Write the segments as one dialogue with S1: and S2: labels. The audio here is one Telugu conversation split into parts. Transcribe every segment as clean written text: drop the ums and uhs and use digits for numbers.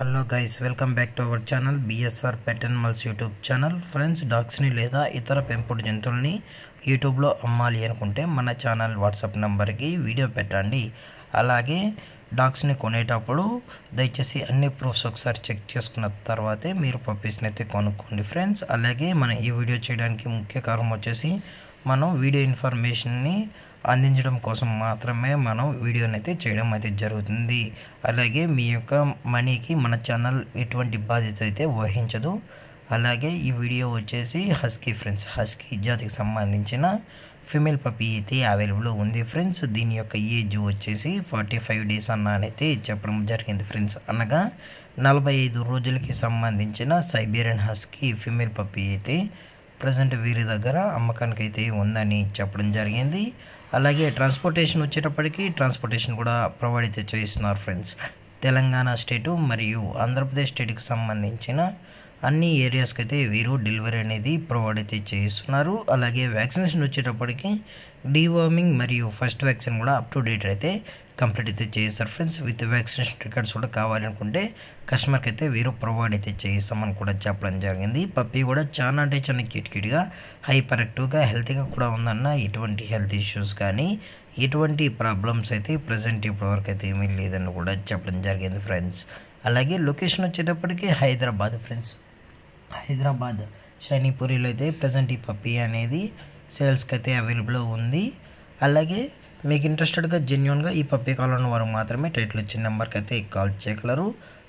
S1: Hello guys, welcome back to our channel BSR pet animals YouTube channel. Friends, డాగ్స్ని లేదా ఇతర పెంపుడు జంతువుల్ని యూట్యూబ్లో అమ్మాలి అనుకుంటే మన ఛానల్ వాట్సాప్ నెంబర్కి వీడియో పెట్టండి. అలాగే డాగ్స్ని కొనేటప్పుడు దయచేసి అన్ని ప్రూఫ్స్ ఒకసారి చెక్ చేసుకున్న తర్వాతే మీరు పప్పీస్ని అయితే కొనుక్కోండి ఫ్రెండ్స్. అలాగే మనం ఈ వీడియో చేయడానికి ముఖ్య కారణం వచ్చేసి మనం వీడియో ఇన్ఫర్మేషన్ని అందించడం కోసం మాత్రమే మనం వీడియోని అయితే చేయడం అయితే జరుగుతుంది. అలాగే మీ యొక్క మనీకి మన ఛానల్ ఎటువంటి బాధ్యత అయితే వహించదు. అలాగే ఈ వీడియో వచ్చేసి హస్కీ ఫ్రెండ్స్, హస్కీ జాతికి సంబంధించిన ఫీమేల్ పప్పీ అయితే అవైలబుల్ ఉంది ఫ్రెండ్స్. దీని యొక్క ఏజ్ వచ్చేసి 45 డేస్ అయితే చెప్పడం జరిగింది ఫ్రెండ్స్. అనగా 45 రోజులకి సంబంధించిన సైబీరియన్ హస్కీ ఫీమేల్ పప్పీ అయితే ప్రజెంట్ వీరి దగ్గర అమ్మకానికి అయితే ఉందని చెప్పడం జరిగింది. అలాగే ట్రాన్స్పోర్టేషన్ వచ్చేటప్పటికి ట్రాన్స్పోర్టేషన్ కూడా ప్రొవైడ్ అయితే చేస్తున్నారు ఫ్రెండ్స్. తెలంగాణ స్టేటు మరియు ఆంధ్రప్రదేశ్ స్టేట్కి సంబంధించిన అన్ని ఏరియాస్కి అయితే వీరు డెలివరీ అనేది ప్రొవైడ్ అయితే చేస్తున్నారు. అలాగే వ్యాక్సినేషన్ వచ్చేటప్పటికి డీవార్మింగ్ మరియు ఫస్ట్ వ్యాక్సిన్ కూడా అప్ టు డేట్ అయితే కంప్లీట్ అయితే చేస్తారు ఫ్రెండ్స్. విత్ వ్యాక్సినేషన్ రికార్డ్స్ కూడా కావాలనుకుంటే కస్టమర్కి అయితే వీరు ప్రొవైడ్ అయితే చేస్తామని కూడా చెప్పడం జరిగింది. పప్పీ కూడా చాలా అంటే చాలా క్యూట్గా హైపర్ యాక్టివ్గా హెల్తీగా కూడా ఉందన్న ఎటువంటి హెల్త్ ఇష్యూస్ కానీ ఎటువంటి ప్రాబ్లమ్స్ అయితే ప్రజెంట్ ఇప్పటివరకు అయితే ఏమీ లేదని కూడా చెప్పడం జరిగింది ఫ్రెండ్స్. అలాగే లొకేషన్ వచ్చేటప్పటికి హైదరాబాద్ ఫ్రెండ్స్. హైదరాబాద్ షైనీపూరిలో అయితే ప్రజెంట్ ఈ పప్పీ అనేది సేల్స్కి అయితే అవైలబుల్ ఉంది. అలాగే మీకు ఇంట్రెస్టెడ్గా జెన్యున్గా ఈ పప్పీ కావాలన్న వారు మాత్రమే టైటిల్ వచ్చిన నెంబర్కి అయితే కాల్ చేయగలరు.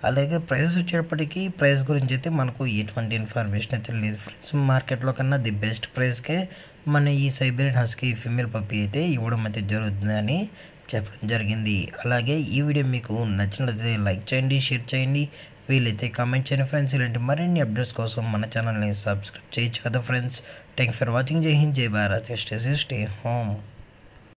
S1: అలాగే ప్రైస్ వచ్చేటప్పటికి ప్రైస్ గురించి అయితే మనకు ఎటువంటి ఇన్ఫర్మేషన్ అయితే లేదు ఫ్రెండ్స్. మార్కెట్లో కన్నా ది బెస్ట్ ప్రైస్కే మన ఈ సైబీరియన్ హస్కీ ఫీమేల్ పప్పీ అయితే ఇవ్వడం అయితే జరుగుతుందని చెప్పడం జరిగింది. అలాగే ఈ వీడియో మీకు నచ్చినట్లయితే లైక్ చేయండి, షేర్ చేయండి, వీలైతే కామెంట్ చేయండి ఫ్రెండ్స్. ఇలాంటి మరిన్ని అప్డేట్స్ కోసం మన ఛానల్ని సబ్స్క్రైబ్ చేయొచ్చు కదా ఫ్రెండ్స్. Thank for watching. జై హింద్, జై Bharat, stay safe, stay home.